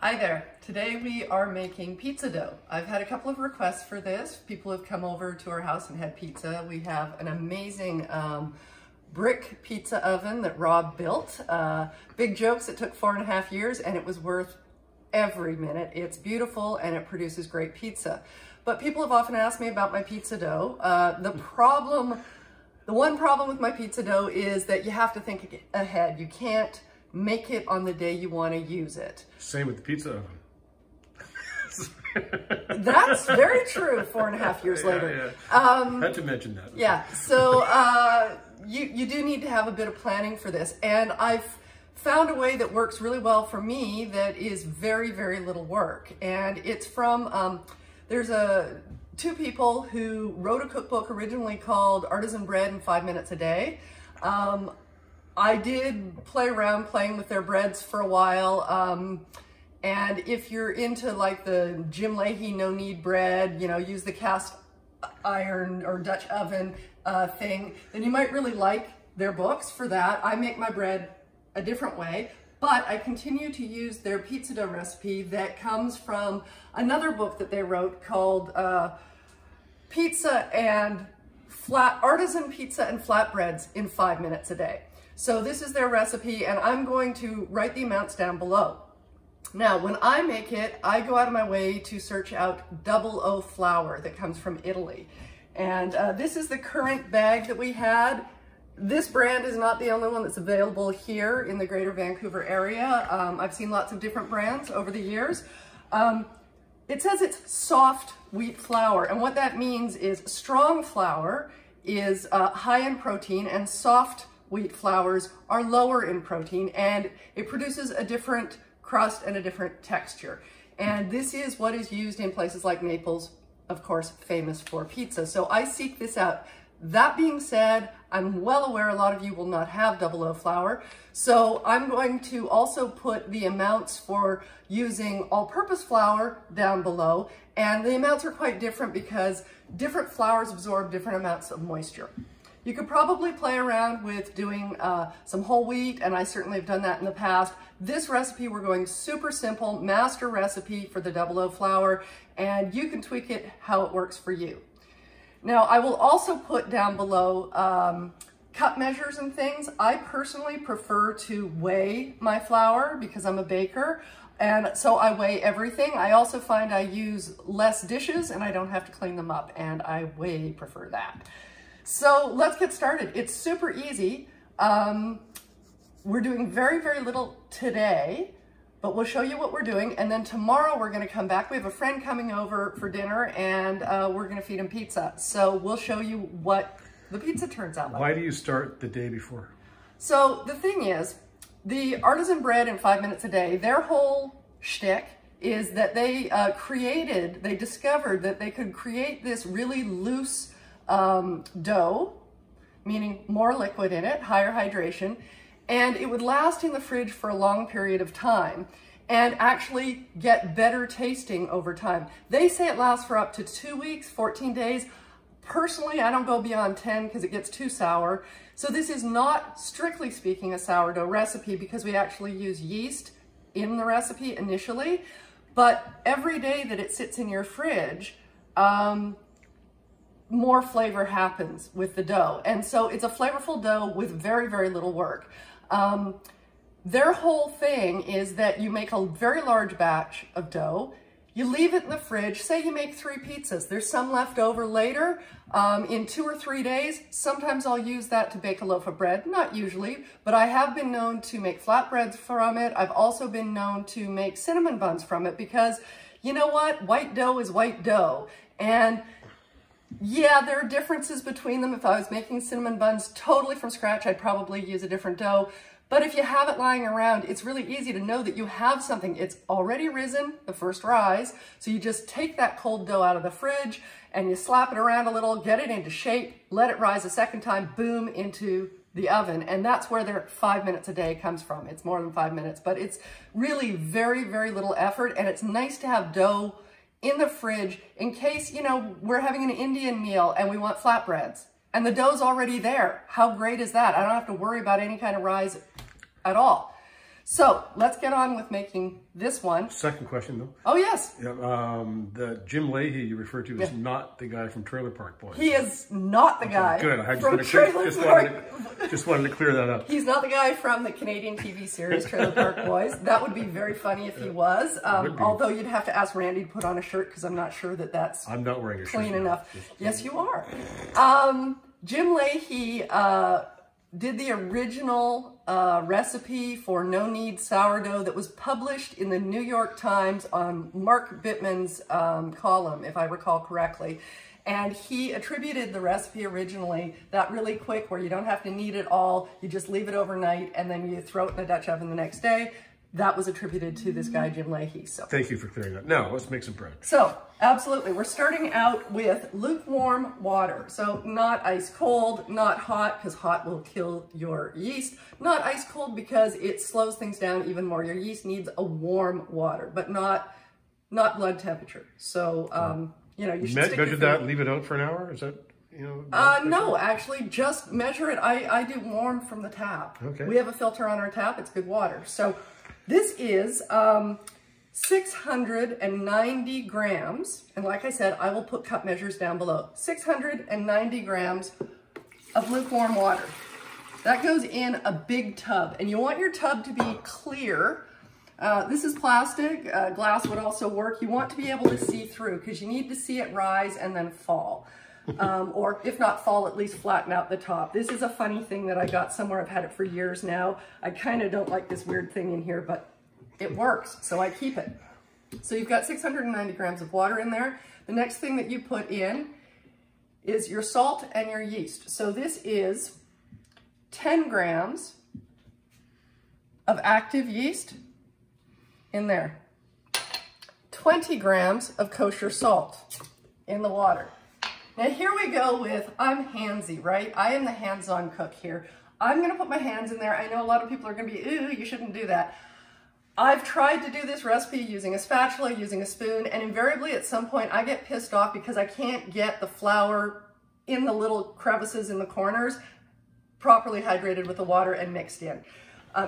Hi there. Today we are making pizza dough. I've had a couple of requests for this. People have come over to our house and had pizza. We have an amazing brick pizza oven that Rob built. Big jokes, it took 4.5 years and it was worth every minute. It's beautiful and it produces great pizza. But people have often asked me about my pizza dough. The one problem with my pizza dough is that you have to think ahead. You can't make it on the day you want to use it. Same with the pizza oven. That's very true 4.5 years later. Yeah. Had to mention that. Yeah, so you do need to have a bit of planning for this. And I've found a way that works really well for me that is very, very little work. And it's from, there's two people who wrote a cookbook originally called Artisan Bread in 5 minutes a day. I did play around playing with their breads for a while. And if you're into like the Jim Leahy no-knead bread, you know, use the cast iron or Dutch oven thing, then you might really like their books for that. I make my bread a different way, but I continue to use their pizza dough recipe that comes from another book that they wrote called Artisan Pizza and Flatbreads in 5 minutes a day. So this is their recipe, and I'm going to write the amounts down below. Now, when I make it, I go out of my way to search out 00 flour that comes from Italy. And this is the current bag that we had. This brand is not the only one that's available here in the greater Vancouver area. I've seen lots of different brands over the years. It says it's soft wheat flour, and what that means is strong flour is high in protein and soft wheat flours are lower in protein, and it produces a different crust and a different texture. And this is what is used in places like Naples, of course, famous for pizza. So I seek this out. That being said, I'm well aware a lot of you will not have 00 flour. So I'm going to also put the amounts for using all-purpose flour down below. And the amounts are quite different because different flours absorb different amounts of moisture. You could probably play around with doing some whole wheat, and I certainly have done that in the past. This recipe, we're going super simple, master recipe for the 00 flour, and you can tweak it how it works for you. Now, I will also put down below cup measures and things. I personally prefer to weigh my flour because I'm a baker, and so I weigh everything. I also find I use less dishes and I don't have to clean them up, and I way prefer that. So let's get started. It's super easy. We're doing very, very little today, but we'll show you what we're doing. And then tomorrow we're gonna come back. We have a friend coming over for dinner, and we're gonna feed him pizza. So we'll show you what the pizza turns out like. Why do you start the day before? So the thing is, the Artisan Bread in 5 minutes a day, their whole shtick is that they discovered that they could create this really loose dough, meaning more liquid in it, higher hydration, and it would last in the fridge for a long period of time and actually get better tasting over time. They say it lasts for up to 2 weeks, 14 days. Personally, I don't go beyond 10 because it gets too sour. So this is not, strictly speaking, a sourdough recipe because we actually use yeast in the recipe initially, but every day that it sits in your fridge, more flavor happens with the dough. And so it's a flavorful dough with very, very little work. Their whole thing is that you make a very large batch of dough, you leave it in the fridge, say you make 3 pizzas, there's some left over later, in 2 or 3 days, sometimes I'll use that to bake a loaf of bread, not usually, but I have been known to make flatbreads from it. I've also been known to make cinnamon buns from it because, you know what, white dough is white dough. And yeah, there are differences between them. If I was making cinnamon buns totally from scratch, I'd probably use a different dough. But if you have it lying around, it's really easy to know that you have something. It's already risen, the first rise. So you just take that cold dough out of the fridge and you slap it around a little, get it into shape, let it rise a second time, boom, into the oven. And that's where their 5 minutes a day comes from. It's more than 5 minutes, but it's really very, very little effort. And it's nice to have dough in the fridge in case, you know, we're having an Indian meal and we want flatbreads and the dough's already there. How great is that? I don't have to worry about any kind of rise at all. So let's get on with making this one. Second question though. Oh yes. Yeah, the Jim Leahy you referred to is not the guy from Trailer Park Boys. He is not the guy Good. I from Trailer Park. Just wanted to clear that up. He's not the guy from the Canadian TV series Trailer Park Boys. That would be very funny if he was. Although you'd have to ask Randy to put on a shirt because I'm not sure that that's I'm not wearing a shirt. Clean enough. Yes, you are. Jim Leahy did the original recipe for no-knead sourdough that was published in the New York Times on Mark Bittman's column, if I recall correctly. And he attributed the recipe originally, that really quick, where you don't have to knead it all, you just leave it overnight, and then you throw it in the Dutch oven the next day. That was attributed to this guy, Jim Leahy. So thank you for clearing that. Now, let's make some bread. So, absolutely. We're starting out with lukewarm water. So, not ice cold, not hot, because hot will kill your yeast. Not ice cold because it slows things down even more. Your yeast needs a warm water, but not blood temperature. So, you know, you should measure that, leave it out for an hour? Is that, you know? No, actually, just measure it. I do warm from the tap. Okay. We have a filter on our tap. It's good water. So, this is 690 grams, and like I said, I will put cup measures down below. 690 grams of lukewarm water. That goes in a big tub, and you want your tub to be clear. This is plastic, glass would also work. You want to be able to see through because you need to see it rise and then fall. Or if not fall, at least flatten out the top. This is a funny thing that I got somewhere. I've had it for years now. I kind of don't like this weird thing in here, but it works, so I keep it. So you've got 690 grams of water in there. The next thing that you put in is your salt and your yeast. So this is 10 grams of active yeast in there. 20 grams of kosher salt in the water. Now here we go with, I'm handsy, right? I am the hands-on cook here. I'm gonna put my hands in there. I know a lot of people are gonna be, ooh, you shouldn't do that. I've tried to do this recipe using a spatula, using a spoon, and invariably at some point I get pissed off because I can't get the flour in the little crevices in the corners properly hydrated with the water and mixed in.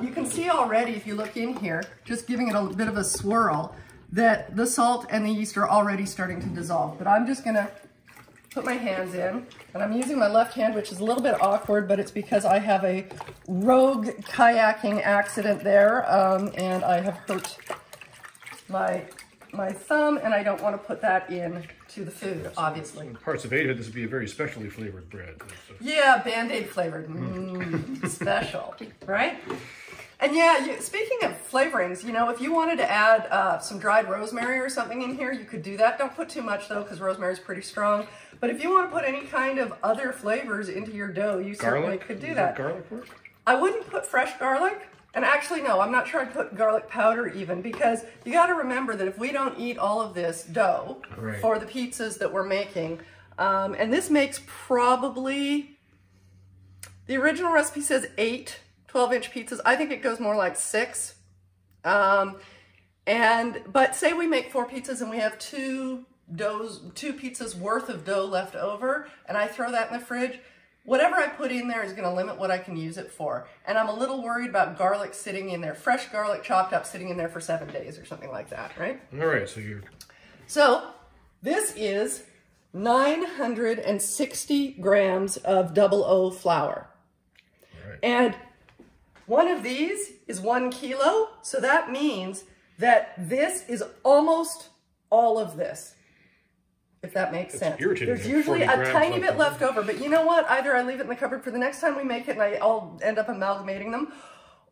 You can see already, if you look in here, just giving it a bit of a swirl, that the salt and the yeast are already starting to dissolve. But I'm just gonna put my hands in, and I'm using my left hand, which is a little bit awkward, but it's because I have a rogue kayaking accident there, and I have hurt my thumb, and I don't want to put that in to the food, obviously. In parts of Asia, this would be a very specially flavored bread. So. Yeah, Band-Aid flavored. Special, right? And yeah, speaking of flavorings, you know, if you wanted to add some dried rosemary or something in here, you could do that. Don't put too much though, because rosemary is pretty strong. But if you want to put any kind of other flavors into your dough, you certainly could do that. Garlic work? I wouldn't put fresh garlic. And actually, no, I'm not sure I'd put garlic powder even, because you got to remember that if we don't eat all of this dough for the pizzas that we're making, and this makes probably, the original recipe says 8 12-inch pizzas. I think it goes more like 6. But say we make 4 pizzas and we have 2 pizzas worth of dough left over, and I throw that in the fridge, whatever I put in there is going to limit what I can use it for. And I'm a little worried about garlic sitting in there, fresh garlic chopped up sitting in there for 7 days or something like that, right? All right, So this is 960 grams of 00 flour. Right. And one of these is 1 kilo, so that means that this is almost all of this, if that makes sense. There's usually a tiny bit left over, but you know what? Either I leave it in the cupboard for the next time we make it and I'll end up amalgamating them,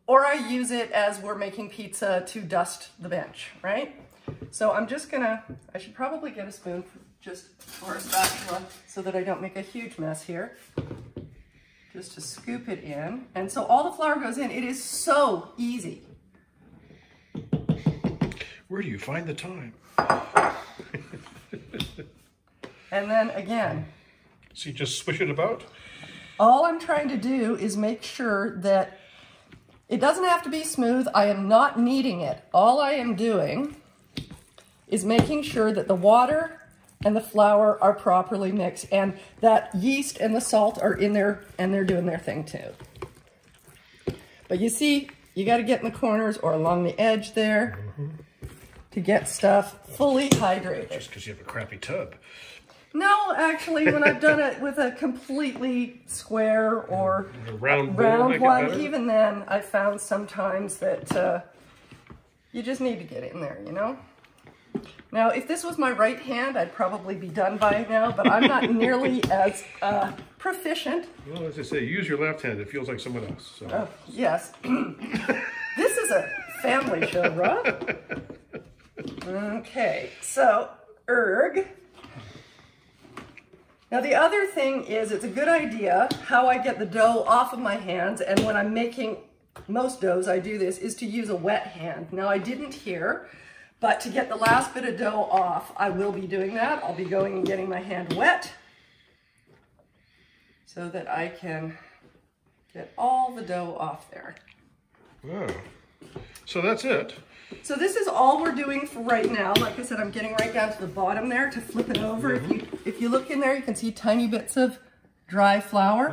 or I use it as we're making pizza to dust the bench, right? So I'm just gonna, I should probably get a spoon or a spatula so that I don't make a huge mess here. Just to scoop it in. And so all the flour goes in. It is so easy. Where do you find the time? And then again. So you just swish it about? All I'm trying to do is make sure that it doesn't have to be smooth. I am not kneading it. All I am doing is making sure that the water and the flour are properly mixed, and that yeast and the salt are in there, and they're doing their thing too. But you see, You got to get in the corners or along the edge there to get stuff fully hydrated. Just because you have a crappy tub. No, actually, when I've done it with a completely square or a round one, even then, I found sometimes that you just need to get in there, you know? Now, if this was my right hand, I'd probably be done by now, but I'm not nearly as proficient. Well, as I say, use your left hand. It feels like someone else. So. Oh, yes. This is a family show, Rob. Okay, so, erg. Now, the other thing is, it's a good idea how I get the dough off of my hands, and when I'm making most doughs, I do this, is to use a wet hand. Now, I didn't here. But to get the last bit of dough off, I will be doing that. I'll be going and getting my hand wet so that I can get all the dough off there. Wow. So that's it. So this is all we're doing for right now. Like I said, I'm getting right down to the bottom there to flip it over. If you look in there, you can see tiny bits of dry flour.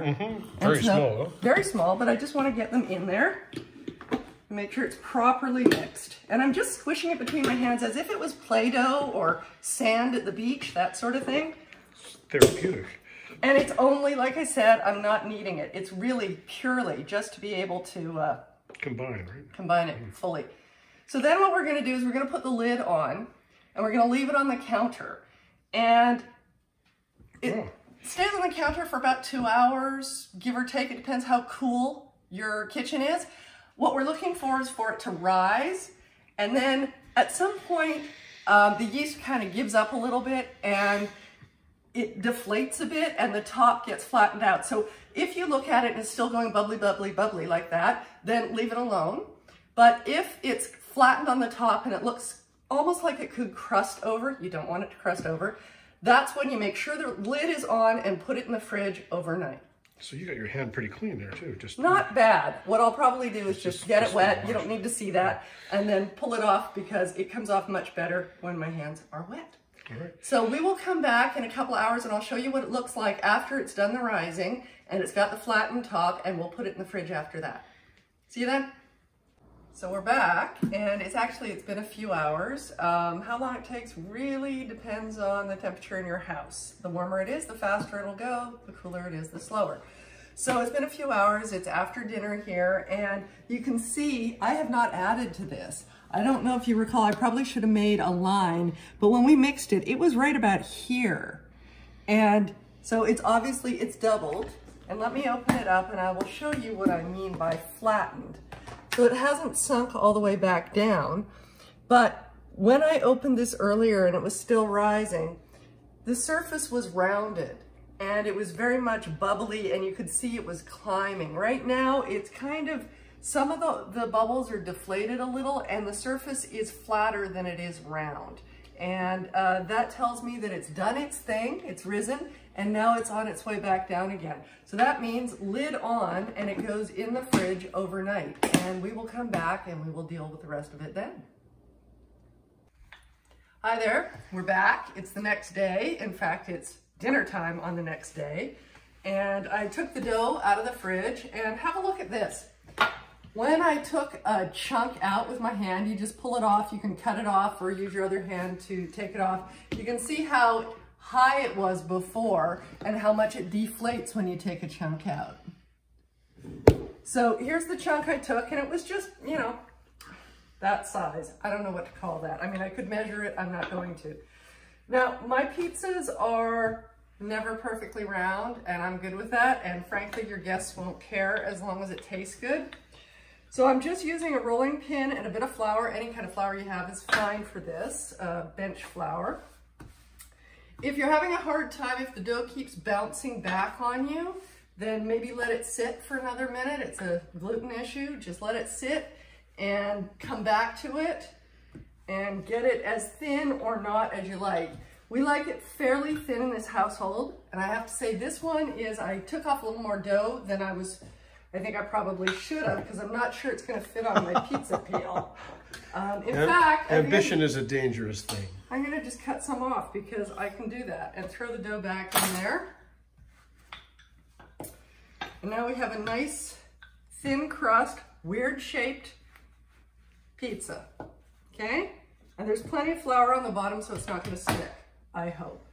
Very small, though. Very small, but I just want to get them in there. Make sure it's properly mixed. And I'm just squishing it between my hands as if it was Play-Doh or sand at the beach, that sort of thing. Therapeutic. And it's only, like I said, I'm not kneading it. It's really purely just to be able to combine, right? Combine it fully. So then what we're going to do is we're going to put the lid on and we're going to leave it on the counter. And it stays on the counter for about 2 hours, give or take. It depends how cool your kitchen is. What we're looking for is for it to rise, and then at some point the yeast kind of gives up a little bit and it deflates a bit and the top gets flattened out. So if you look at it and it's still going bubbly, bubbly, bubbly like that, then leave it alone. But if it's flattened on the top and it looks almost like it could crust over, you don't want it to crust over, that's when you make sure the lid is on and put it in the fridge overnight. So you got your hand pretty clean there too. Just not bad. What I'll probably do is just get it wet. You don't need to see that. And then pull it off because it comes off much better when my hands are wet. All right. So we will come back in a couple hours and I'll show you what it looks like after it's done the rising and it's got the flattened top, and we'll put it in the fridge after that. See you then. So we're back, and it's been a few hours. How long it takes really depends on the temperature in your house. The warmer it is, the faster it'll go. The cooler it is, the slower. So it's been a few hours. It's after dinner here, and you can see I have not added to this. I don't know if you recall, I probably should have made a line, but when we mixed it, it was right about here. And so it's doubled. And let me open it up and I will show you what I mean by flattened. So it hasn't sunk all the way back down, but when I opened this earlier and it was still rising, the surface was rounded and it was very much bubbly and you could see it was climbing. Right now, it's kind of, some of the bubbles are deflated a little and the surface is flatter than it is round. And that tells me that it's done its thing, it's risen, and now it's on its way back down again. So that means lid on, and it goes in the fridge overnight. And we will come back and we will deal with the rest of it then. Hi there, we're back. It's the next day. In fact, it's dinner time on the next day. And I took the dough out of the fridge, and have a look at this. When I took a chunk out with my hand, you just pull it off. You can cut it off or use your other hand to take it off. You can see how high it was before and how much it deflates when you take a chunk out. So here's the chunk I took, and it was just, you know, that size. I don't know what to call that. I mean, I could measure it. I'm not going to. Now, my pizzas are never perfectly round, and I'm good with that. And frankly, your guests won't care as long as it tastes good. So I'm just using a rolling pin and a bit of flour. Any kind of flour you have is fine for this, bench flour. If you're having a hard time, if the dough keeps bouncing back on you, then maybe let it sit for another minute. It's a gluten issue. Just let it sit and come back to it and get it as thin or not as you like. We like it fairly thin in this household. And I have to say this one is, I took off a little more dough than I think I probably should have, because I'm not sure it's going to fit on my pizza peel. In fact, ambition is a dangerous thing. I'm going to just cut some off because I can do that and throw the dough back in there. And now we have a nice thin crust weird shaped pizza, okay? And there's plenty of flour on the bottom so it's not gonna stick, I hope.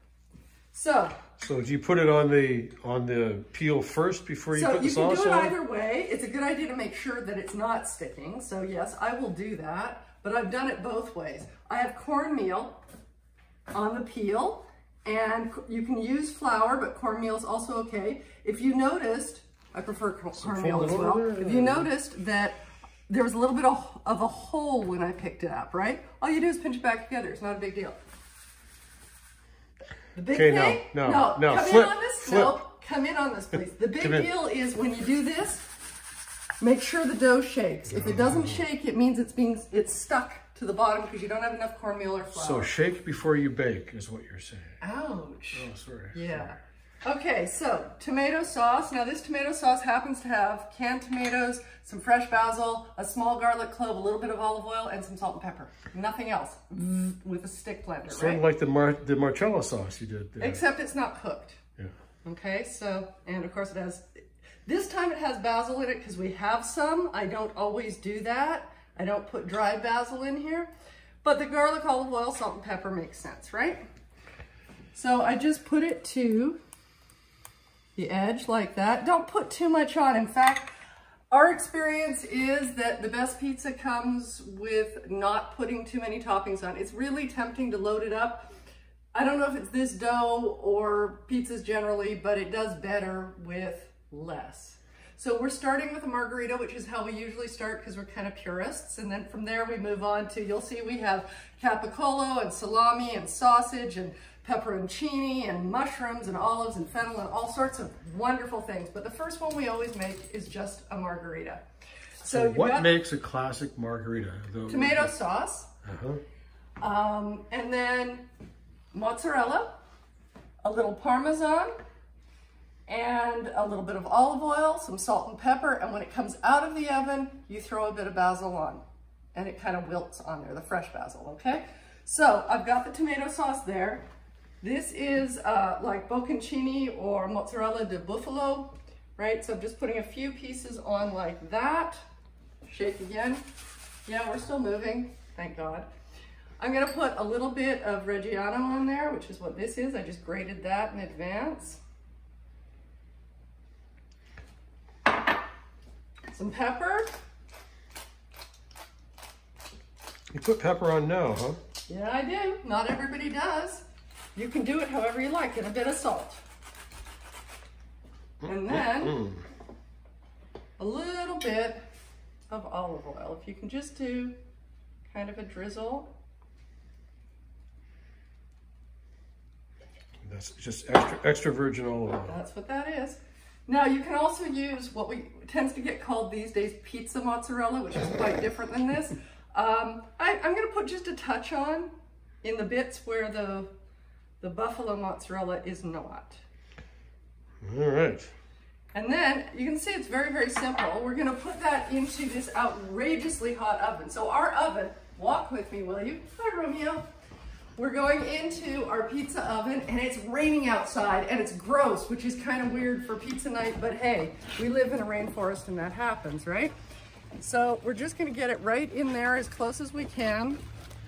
So do you put it on the peel first before you put the sauce on? So you can do it either way. It's a good idea to make sure that it's not sticking. So yes, I will do that, but I've done it both ways. I have cornmeal on the peel, and you can use flour, but cornmeal is also okay. If you noticed, I prefer cornmeal as well. If you noticed that there was a little bit of a hole when I picked it up, right? All you do is pinch it back together. It's not a big deal. The big thing? No. Come in on this, please. The big deal is when you do this, make sure the dough shakes. If it doesn't shake, it means it's stuck to the bottom because you don't have enough cornmeal or flour. So shake before you bake is what you're saying. Ouch. Oh, sorry. Yeah. Okay, so tomato sauce. Now this tomato sauce happens to have canned tomatoes, some fresh basil, a small garlic clove, a little bit of olive oil, and some salt and pepper. Nothing else with a stick blender, sort of like the Marcella sauce you did there. Except it's not cooked. Yeah. Okay, so, and of course it has, this time it has basil in it because we have some. I don't always do that. I don't put dried basil in here. But the garlic, olive oil, salt, and pepper makes sense, right? So I just put it to the edge like that. Don't put too much on. In fact, our experience is that the best pizza comes with not putting too many toppings on. It's really tempting to load it up. I don't know if it's this dough or pizzas generally, but it does better with less. So we're starting with a margarita, which is how we usually start because we're kind of purists. And then from there we move on to, you'll see we have capicola and salami and sausage and pepperoncini and mushrooms and olives and fennel and all sorts of wonderful things. But the first one we always make is just a margarita. So what makes a classic margarita? Tomato sauce. And then mozzarella, a little Parmesan, and a little bit of olive oil, some salt and pepper. And when it comes out of the oven, you throw a bit of basil on and it kind of wilts on there, the fresh basil, okay? So I've got the tomato sauce there. This is like bocconcini or mozzarella di buffalo, right? So I'm just putting a few pieces on like that. Shake again. Yeah, we're still moving, thank God. I'm gonna put a little bit of Reggiano on there, which is what this is. I just grated that in advance. Some pepper. You put pepper on now, huh? Yeah, I do. Not everybody does. You can do it however you like, and a bit of salt. And then a little bit of olive oil. If you can just do kind of a drizzle. That's just extra virgin olive oil. That's what that is. Now you can also use what tends to get called these days pizza mozzarella, which is quite different than this. I'm going to put just a touch on in the bits where the buffalo mozzarella is not. All right. And then you can see it's very, very simple. We're going to put that into this outrageously hot oven. So our oven, walk with me, will you? Hi, Romeo. We're going into our pizza oven and it's raining outside and it's gross, which is kind of weird for pizza night, but hey, we live in a rainforest and that happens, right? So we're just going to get it right in there as close as we can.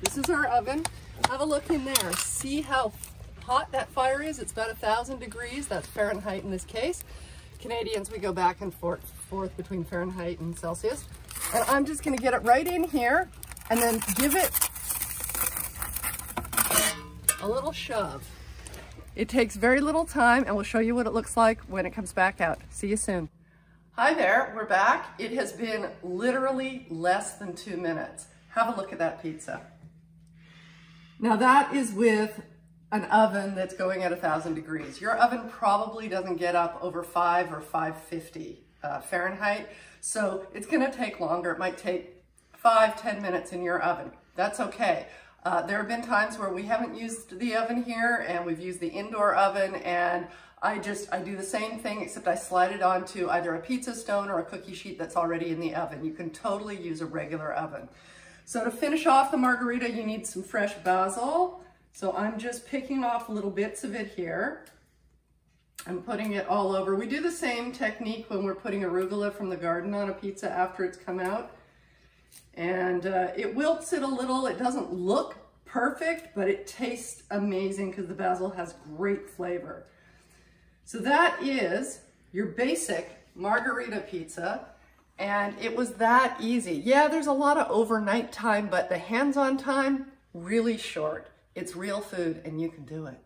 This is our oven. Have a look in there. See how hot that fire is? It's about 1,000 degrees. That's Fahrenheit in this case. Canadians, we go back and forth between Fahrenheit and Celsius. And I'm just going to get it right in here and then give it a little shove. It takes very little time and we'll show you what it looks like when it comes back out. See you soon. Hi there, we're back. It has been literally less than 2 minutes. Have a look at that pizza. Now that is with an oven that's going at 1,000 degrees. Your oven probably doesn't get up over 5 or 550 Fahrenheit, so it's gonna take longer. It might take 5-10 minutes in your oven. That's okay. There have been times where we haven't used the oven here and we've used the indoor oven, and I do the same thing except I slide it onto either a pizza stone or a cookie sheet that's already in the oven. You can totally use a regular oven. So to finish off the margarita, you need some fresh basil. So I'm just picking off little bits of it here. I'm putting it all over. We do the same technique when we're putting arugula from the garden on a pizza after it's come out. And it wilts it a little. It doesn't look perfect, but it tastes amazing because the basil has great flavor. So that is your basic margarita pizza. And it was that easy. Yeah, there's a lot of overnight time, but the hands-on time, really short. It's real food and you can do it.